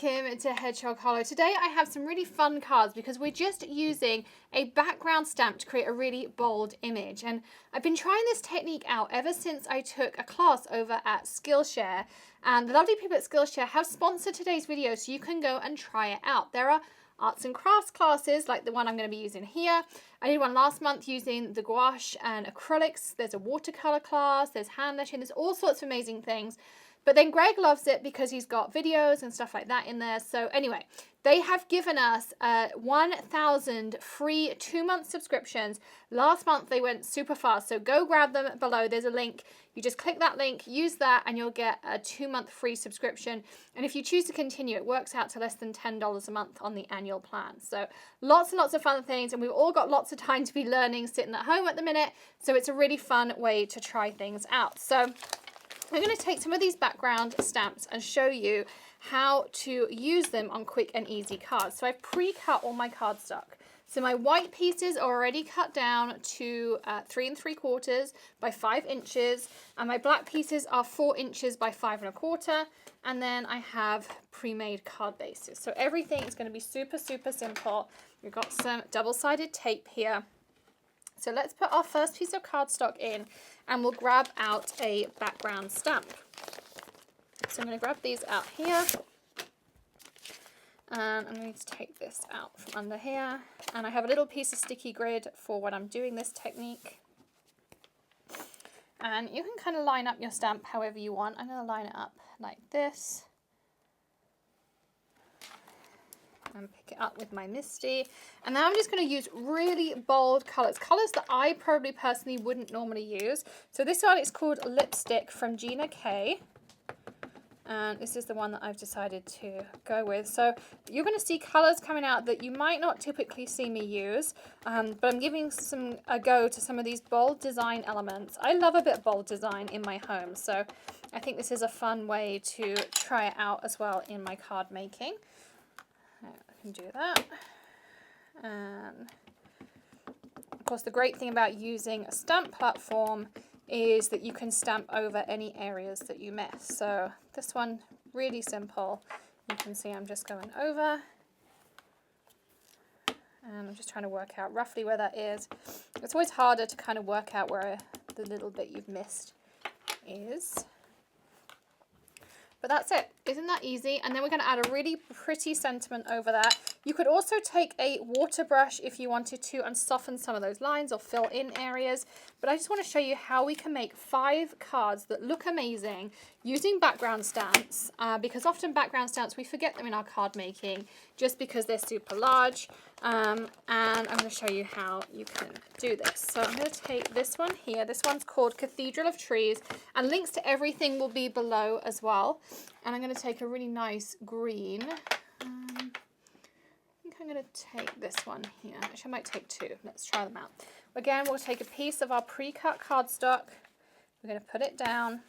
welcome to Hedgehog Hollow. Today I have some really fun cards because we're just using a background stamp to create a really bold image. And I've been trying this technique out ever since I took a class over at Skillshare. And the lovely people at Skillshare have sponsored today's video so you can go and try it out. There are arts and crafts classes like the one I'm going to be using here. I did one last month using the gouache and acrylics. There's a watercolor class, there's hand lettering, there's all sorts of amazing things. But then Greg loves it because he's got videos and stuff like that in there. So anyway, they have given us 1,000 free 2-month subscriptions. Last month they went super fast. So go grab them below. There's a link. You just click that link, use that, and you'll get a 2-month free subscription. And if you choose to continue, it works out to less than $10 a month on the annual plan. So lots and lots of fun things. And we've all got lots of time to be learning sitting at home at the minute. So it's a really fun way to try things out. So I'm going to take some of these background stamps and show you how to use them on quick and easy cards. So I've pre-cut all my cardstock. So my white pieces are already cut down to 3 3/4 by 5 inches, and my black pieces are 4 inches by 5 1/4. And then I have pre-made card bases. So everything is going to be super, super simple. We've got some double-sided tape here. So let's put our first piece of cardstock in and we'll grab out a background stamp. So I'm going to grab these out here. And I'm going to take this out from under here. And I have a little piece of sticky grid for when I'm doing this technique. And you can kind of line up your stamp however you want. I'm going to line it up like this. And pick it up with my MISTI. And now I'm just going to use really bold colours. Colours that I probably personally wouldn't normally use. So this one is called Lipstick from Gina K. And this is the one that I've decided to go with. So you're going to see colours coming out that you might not typically see me use. But I'm giving a go to some of these bold design elements. I love a bit of bold design in my home. So I think this is a fun way to try it out as well in my card making. I can do that. And of course the great thing about using a stamp platform is that you can stamp over any areas that you miss. So this one, really simple. You can see I'm just going over and I'm just trying to work out roughly where that is. It's always harder to kind of work out where the little bit you've missed is. But that's it. Isn't that easy? And then we're going to add a really pretty sentiment over that. You could also take a water brush if you wanted to and soften some of those lines or fill in areas. But I just want to show you how we can make 5 cards that look amazing using background stamps. Because often background stamps, we forget them in our card making just because they're super large. And I'm going to show you how you can do this. So I'm going to take this one here. This one's called Cathedral of Trees. And links to everything will be below as well. And I'm going to take a really nice green. I think I'm going to take this one here. Actually, I might take 2. Let's try them out. Again, we'll take a piece of our pre-cut cardstock. We're going to put it down.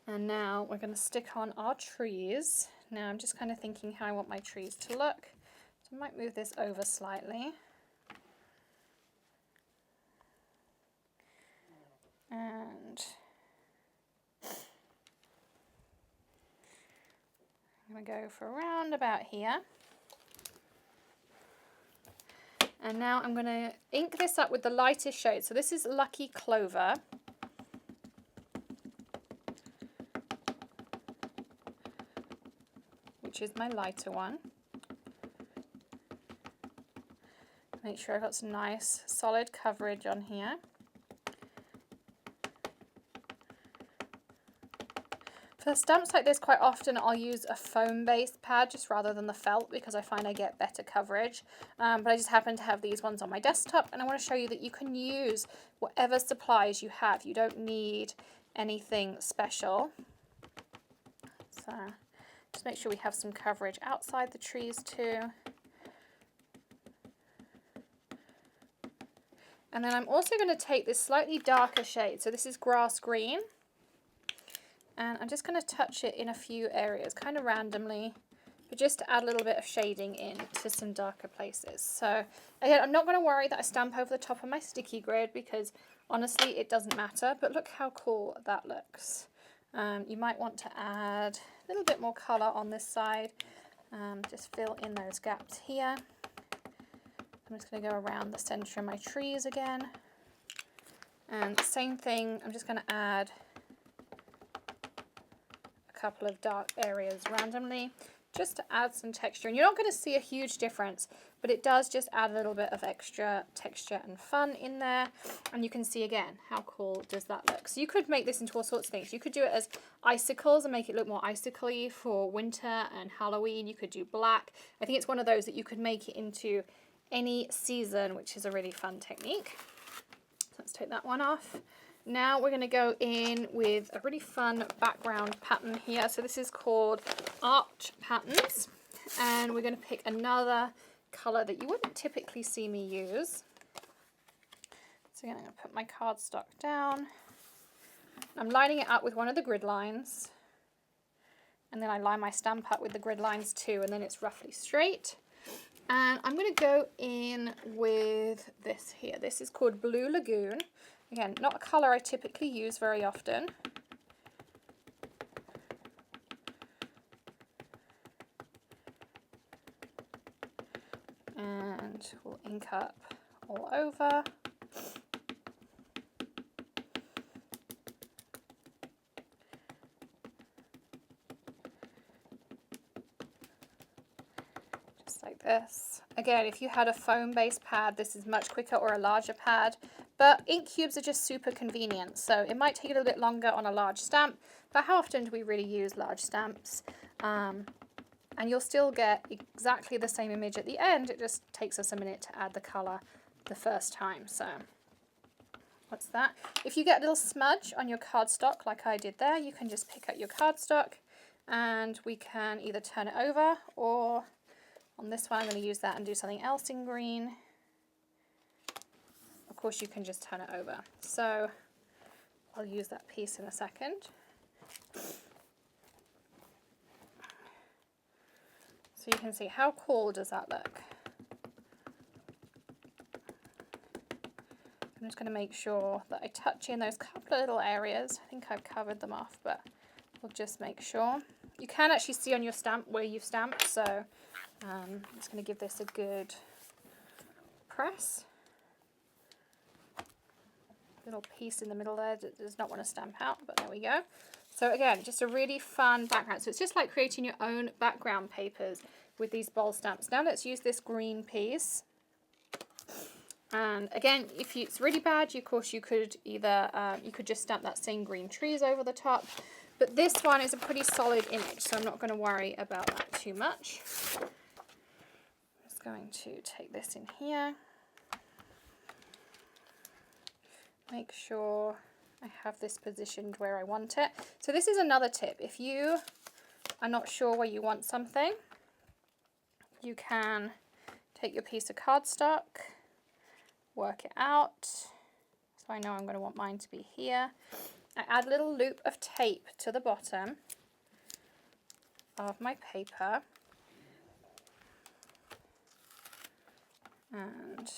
And now we're going to stick on our trees. Now I'm just kind of thinking how I want my trees to look. So I might move this over slightly. And I'm going to go for around about here. And now I'm going to ink this up with the lightest shade. So this is Lucky Clover. Which is my lighter one. Make sure I've got some nice solid coverage on here. For stamps like this, quite often I'll use a foam-based pad just rather than the felt because I find I get better coverage. But I just happen to have these ones on my desktop, and I want to show you that you can use whatever supplies you have. You don't need anything special. So just make sure we have some coverage outside the trees too. And then I'm also going to take this slightly darker shade. So this is grass green. And I'm just going to touch it in a few areas, kind of randomly, but just to add a little bit of shading in to some darker places. So again, I'm not going to worry that I stamp over the top of my sticky grid because honestly it doesn't matter, but look how cool that looks. You might want to add little bit more colour on this side. Just fill in those gaps here. I'm just going to go around the centre of my trees again. And same thing, I'm just going to add a couple of dark areas randomly just to add some texture. And you're not going to see a huge difference, but it does just add a little bit of extra texture and fun in there. And you can see again, how cool does that look? So you could make this into all sorts of things. You could do it as icicles and make it look more icicle-y for winter and Halloween. You could do black. I think it's one of those that you could make it into any season, which is a really fun technique. So let's take that one off. Now we're going to go in with a really fun background pattern here. So this is called Arch Patterns, and we're going to pick another colour that you wouldn't typically see me use. So again, I'm going to put my cardstock down. I'm lining it up with one of the grid lines, and then I line my stamp up with the grid lines too, and then it's roughly straight. And I'm going to go in with this here. This is called Blue Lagoon. Again, not a colour I typically use very often. And we'll ink up all over. Just like this. Again, if you had a foam-based pad, this is much quicker, or a larger pad. But ink cubes are just super convenient, so it might take a little bit longer on a large stamp, but how often do we really use large stamps? And you'll still get exactly the same image at the end. It just takes us a minute to add the colour the first time. So what's that? If you get a little smudge on your cardstock like I did there, you can just pick up your cardstock and we can either turn it over, or on this one I'm going to use that and do something else in green. Of course, you can just turn it over. So I'll use that piece in a second. So you can see how cool does that look. I'm just going to make sure that I touch in those couple of little areas. I think I've covered them off, but we'll just make sure. You can actually see on your stamp where you've stamped, so I'm just going to give this a good press. Little piece in the middle there that does not want to stamp out, but there we go. So again, just a really fun background. So it's just like creating your own background papers with these bold stamps. Now let's use this green piece. And again, if it's really bad, of course you could either you could just stamp that same green trees over the top. But this one is a pretty solid image, so I'm not going to worry about that too much. I'm just going to take this in here. Make sure I have this positioned where I want it. So this is another tip. If you are not sure where you want something, you can take your piece of cardstock, work it out. So I know I'm going to want mine to be here. I add a little loop of tape to the bottom of my paper. And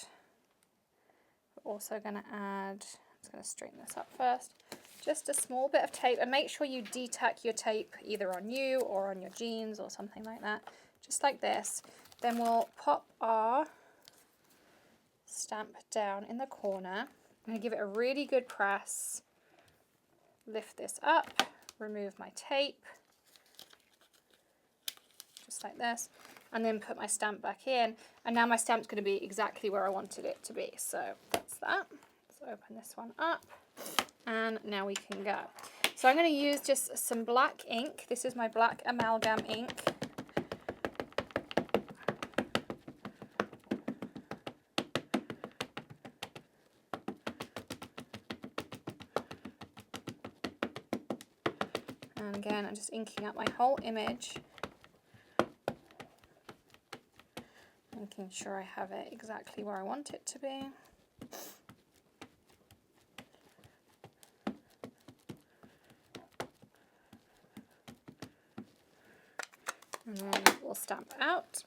we're also going to add, I'm just going to straighten this up first, just a small bit of tape, and make sure you de-tack your tape either on you or on your jeans or something like that, just like this. Then we'll pop our stamp down in the corner. I'm going to give it a really good press, lift this up, remove my tape, just like this, and then put my stamp back in, and now my stamp's going to be exactly where I wanted it to be. So that's that. Let's open this one up, and now we can go. So I'm going to use just some black ink. This is my black Amalgam ink. And again, I'm just inking up my whole image, making sure I have it exactly where I want it to be. And then we'll stamp out.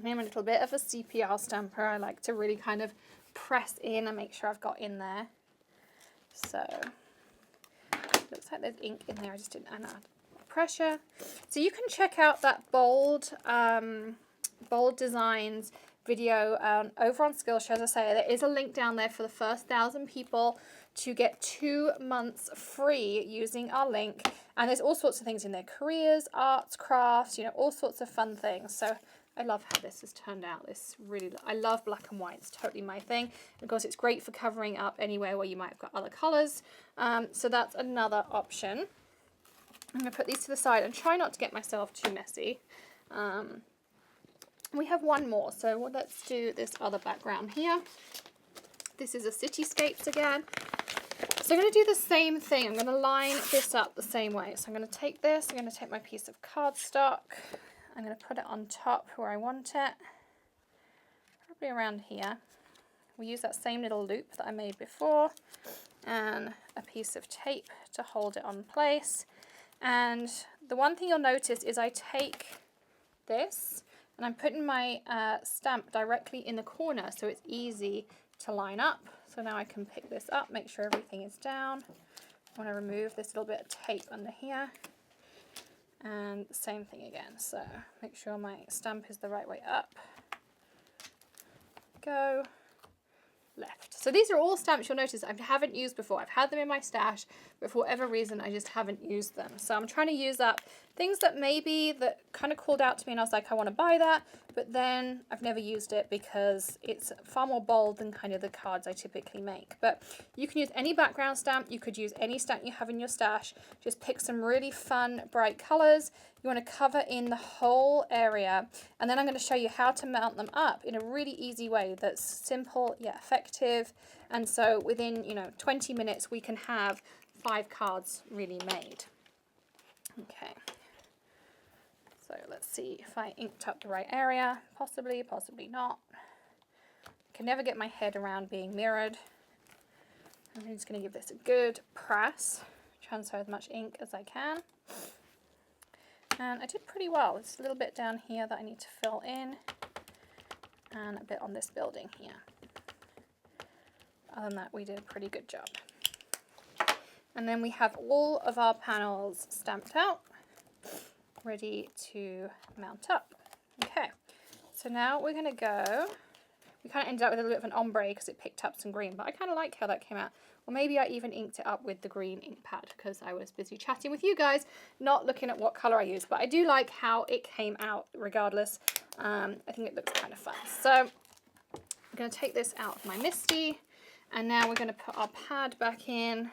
I'm a little bit of a CPR stamper. I like to really kind of press in and make sure I've got in there. So looks like there's ink in there. I just didn't pressure. So you can check out that bold designs video over on Skillshare. As I say, there is a link down there for the first 1,000 people to get 2 months free using our link. And there's all sorts of things in there: careers, arts, crafts, you know, all sorts of fun things. So I love how this has turned out. I love black and white. It's totally my thing. Of course, it's great for covering up anywhere where you might have got other colors. So that's another option. I'm going to put these to the side and try not to get myself too messy. We have one more, so let's do this other background here. This is a Cityscapes again. So I'm going to do the same thing. I'm going to line this up the same way. So I'm going to take this, I'm going to take my piece of cardstock, I'm going to put it on top where I want it, probably around here. We use that same little loop that I made before, and a piece of tape to hold it on place. And the one thing you'll notice is I take this and I'm putting my stamp directly in the corner so it's easy to line up. So now I can pick this up, make sure everything is down. I want to remove this little bit of tape under here. And the same thing again. So make sure my stamp is the right way up. Go. Left. So these are all stamps you'll notice I haven't used before. I've had them in my stash, but for whatever reason I just haven't used them. So I'm trying to use up things that kind of called out to me and I was like, I want to buy that, but then I've never used it because it's far more bold than kind of the cards I typically make. But you can use any background stamp, you could use any stamp you have in your stash, just pick some really fun bright colors. You want to cover in the whole area, and then I'm going to show you how to mount them up in a really easy way that's simple yet effective. And so within 20 minutes we can have 5 cards really made. Okay, so let's see if I inked up the right area. Possibly, possibly not. I can never get my head around being mirrored. I'm just going to give this a good press, transfer as much ink as I can. And I did pretty well. There's a little bit down here that I need to fill in, and a bit on this building here. Other than that, we did a pretty good job. And then we have all of our panels stamped out, ready to mount up. Okay, so now we're going to go. We kind of ended up with a little bit of an ombre because it picked up some green, but I kind of like how that came out. Or maybe I even inked it up with the green ink pad because I was busy chatting with you guys, not looking at what color I used. But I do like how it came out regardless. I think it looks kind of fun. So I'm going to take this out of my MISTI, and now we're going to put our pad back in.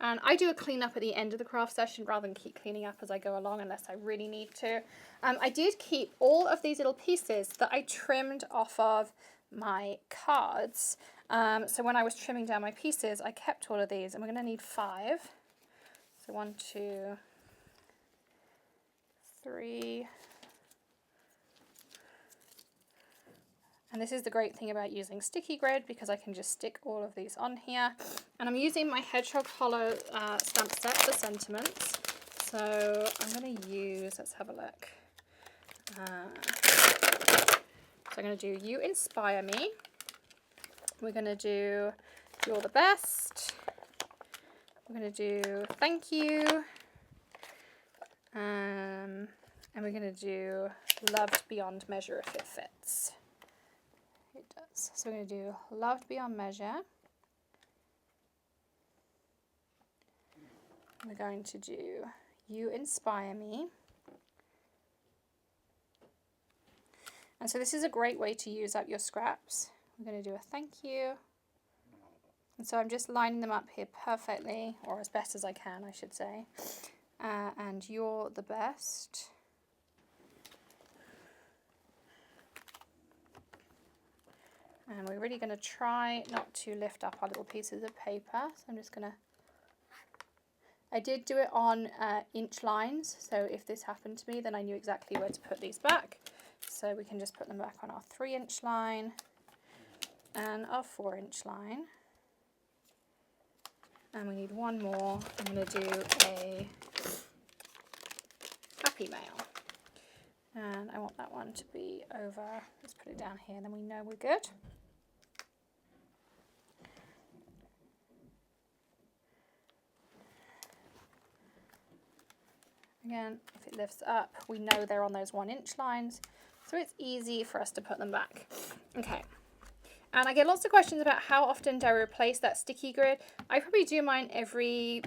And I do a clean up at the end of the craft session rather than keep cleaning up as I go along unless I really need to. I did keep all of these little pieces that I trimmed off of my cards. So when I was trimming down my pieces, I kept all of these, and we're going to need 5. So 1, 2, 3. And this is the great thing about using sticky grid, because I can just stick all of these on here. And I'm using my Hedgehog Hollow stamp set for sentiments. So I'm going to use, let's have a look. So I'm going to do You Inspire Me. We're going to do You're the Best. We're going to do Thank You. And we're going to do Loved Beyond Measure if it fits. It does. So we're going to do Loved Beyond Measure. We're going to do You Inspire Me. And so this is a great way to use up your scraps. We're going to do a thank you. And so I'm just lining them up here perfectly, or as best as I can, I should say. And You're the Best. And we're really going to try not to lift up our little pieces of paper. So I'm just going to... I did do it on inch lines, so if this happened to me, then I knew exactly where to put these back. So we can just put them back on our 3-inch line and our 4-inch line. And we need one more. I'm going to do a Happy Mail. And I want that one to be over. Let's put it down here, then we know we're good. I'm Again, if it lifts up, we know they're on those 1-inch lines, so it's easy for us to put them back. Okay. And I get lots of questions about how often do I replace that sticky grid. I probably do mine probably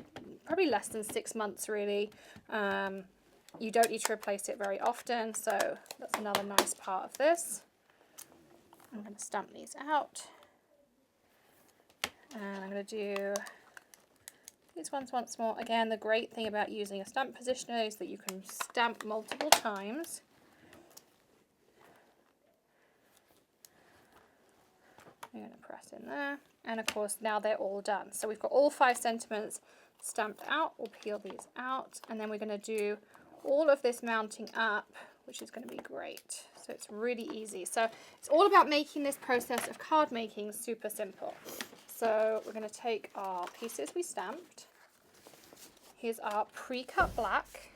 less than 6 months really. You don't need to replace it very often, so that's another nice part of this. I'm going to stamp these out. And I'm going to do these ones once more. Again, the great thing about using a stamp positioner is that you can stamp multiple times. I'm going to press in there. And of course, now they're all done. So we've got all 5 sentiments stamped out. We'll peel these out. And then we're going to do all of this mounting up, which is going to be great. So it's really easy. So it's all about making this process of card making super simple. So we're going to take our pieces we stamped. Here's our pre-cut black.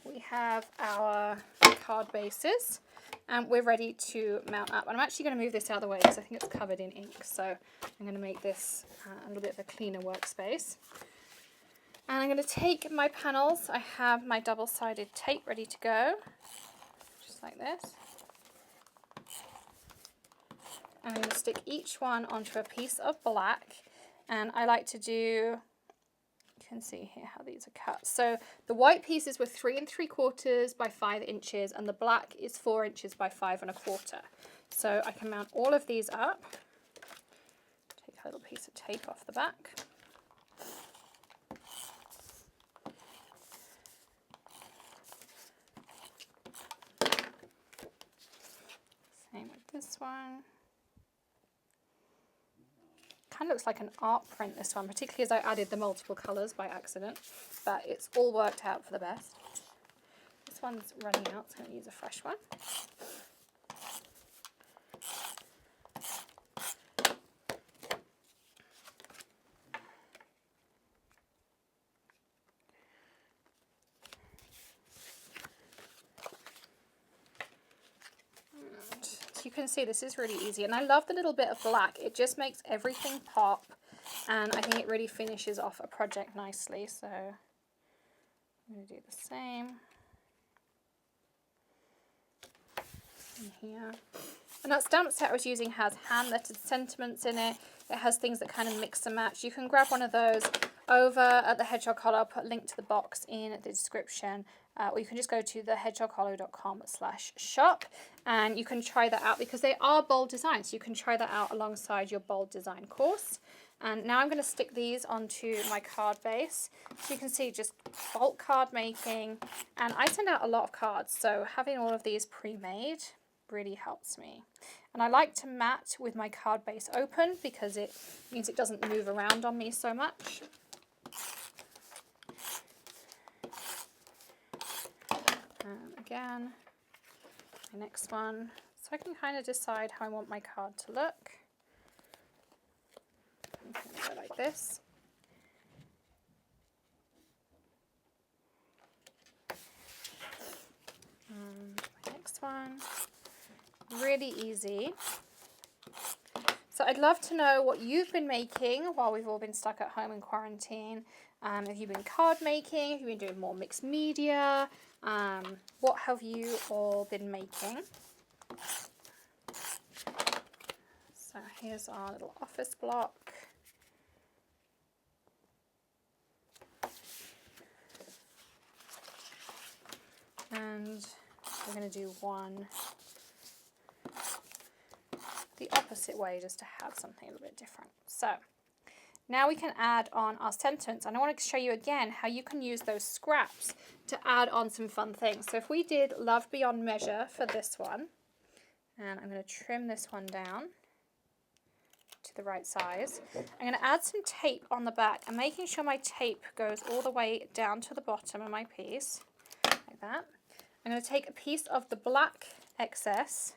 We have our card bases. And we're ready to mount up. And I'm actually going to move this out of the way because I think it's covered in ink. So I'm going to make this a little bit of a cleaner workspace. And I'm going to take my panels. I have my double-sided tape ready to go, just like this. And I'm going to stick each one onto a piece of black. And I like to do, you can see here how these are cut. So the white pieces were 3 3/4 by 5 inches, and the black is 4 inches by 5 1/4. So I can mount all of these up. Take a little piece of tape off the back. Same with this one. Kind of looks like an art print, this one, particularly as I added the multiple colours by accident, but it's all worked out for the best. This one's running out, so I'm going to use a fresh one. You can see this is really easy, and I love the little bit of black. It just makes everything pop, and I think it really finishes off a project nicely. So I'm going to do the same in here. And that stamp set I was using has hand lettered sentiments in it. It has things that kind of mix and match. You can grab one of those over at the Hedgehog Hollow. I'll put a link to the box in the description. Or you can just go to thehedgehoghollow.com/shop and you can try that out because they are bold designs. You can try that out alongside your bold design course. And now I'm going to stick these onto my card base. So you can see just bulk card making. And I send out a lot of cards, so having all of these pre-made really helps me. And I like to mat with my card base open because it means it doesn't move around on me so much. Again, my next one, so I can kind of decide how I want my card to look. I'm going to go like this. My next one, really easy. So I'd love to know what you've been making while we've all been stuck at home in quarantine. Have you been card making? Have you been doing more mixed media? What have you all been making? So here's our little office block. And we're going to do one the opposite way just to have something a little bit different. So now we can add on our sentiments, and I want to show you again how you can use those scraps to add on some fun things. So if we did Love Beyond Measure for this one, and I'm going to trim this one down to the right size. I'm going to add some tape on the back and making sure my tape goes all the way down to the bottom of my piece, like that. I'm going to take a piece of the black excess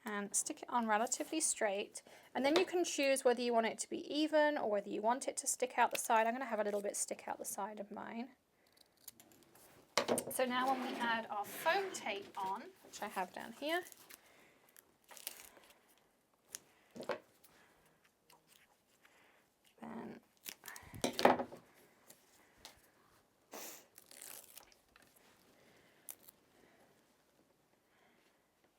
and stick it on relatively straight, and then you can choose whether you want it to be even or whether you want it to stick out the side. I'm going to have a little bit stick out the side of mine. So now when we add our foam tape on, which I have down here,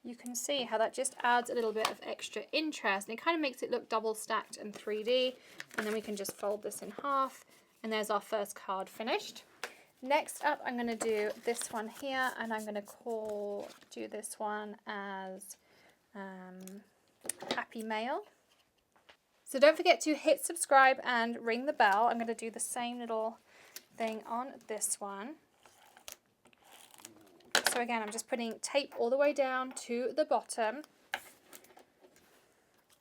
you can see how that just adds a little bit of extra interest, and it kind of makes it look double stacked and 3D. And then we can just fold this in half, and there's our first card finished. Next up, I'm going to do this one here, and I'm going to do this one as Happy Mail. So don't forget to hit subscribe and ring the bell. I'm going to do the same little thing on this one. So again, I'm just putting tape all the way down to the bottom.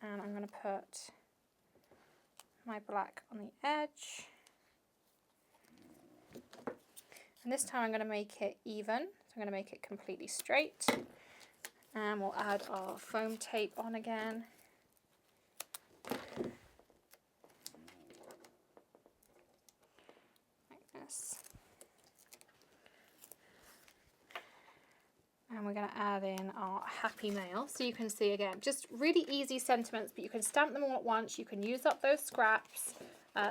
And I'm going to put my black on the edge. And this time I'm going to make it even. So I'm going to make it completely straight. And we'll add our foam tape on again. Like this. And we're going to add in our Happy Mail. So you can see again, just really easy sentiments, but you can stamp them all at once. You can use up those scraps.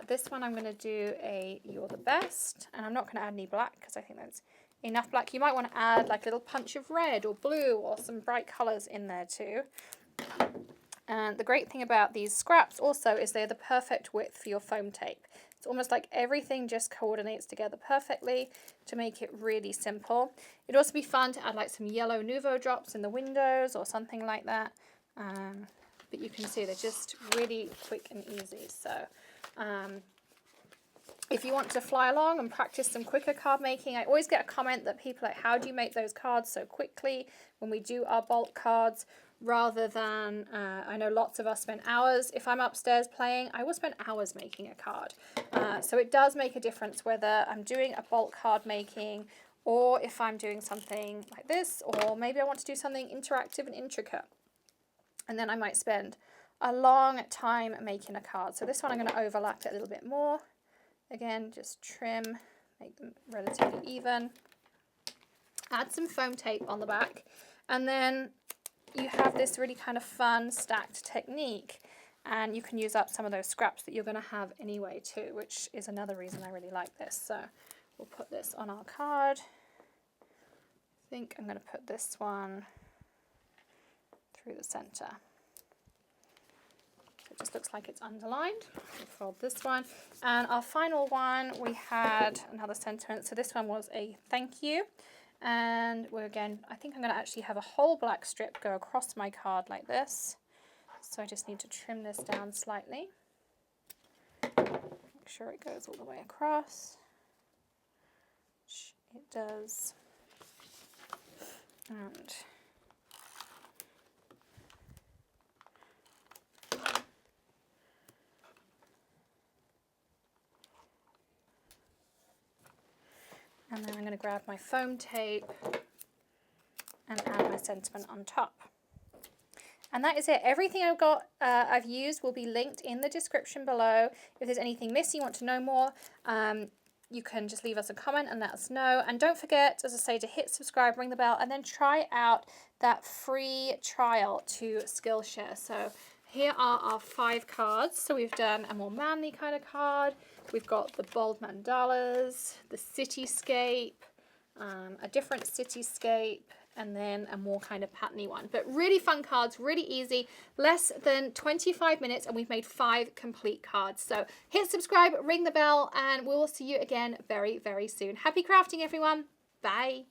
This one I'm going to do a You're the Best, and I'm not going to add any black because I think that's enough black. You might want to add like a little punch of red or blue or some bright colours in there too. And the great thing about these scraps also is they're the perfect width for your foam tape. It's almost like everything just coordinates together perfectly to make it really simple. It'd also be fun to add like some yellow Nuvo drops in the windows or something like that. But you can see they're just really quick and easy. So if you want to fly along and practice some quicker card making, I always get a comment that people are like, how do you make those cards so quickly when we do our bulk cards, rather than, I know lots of us spend hours. If I'm upstairs playing, I will spend hours making a card. So it does make a difference whether I'm doing a bulk card making or if I'm doing something like this, or maybe I want to do something interactive and intricate. And then I might spend a long time making a card. So this one I'm going to overlap it a little bit more. Again, just trim, make them relatively even. Add some foam tape on the back. And then you have this really kind of fun stacked technique. And you can use up some of those scraps that you're going to have anyway too, which is another reason I really like this. So we'll put this on our card. I think I'm going to put this one through the center. It just looks like it's underlined. We'll fold this one. And our final one, we had another sentiment. So this one was a thank you. And we're again, I think I'm going to actually have a whole black strip go across my card like this. So I just need to trim this down slightly. Make sure it goes all the way across. Which it does. And then I'm going to grab my foam tape and add my sentiment on top. And that is it. Everything I've used will be linked in the description below. If there's anything missing, you want to know more, you can just leave us a comment and let us know. And don't forget, as I say, to hit subscribe, ring the bell, and then try out that free trial to Skillshare. So here are our 5 cards. So we've done a more manly kind of card. We've got the bold mandalas, the cityscape, a different cityscape, and then a more kind of patterny one. But really fun cards, really easy, less than 25 minutes, and we've made 5 complete cards. So hit subscribe, ring the bell, and we will see you again very, very soon. Happy crafting, everyone. Bye.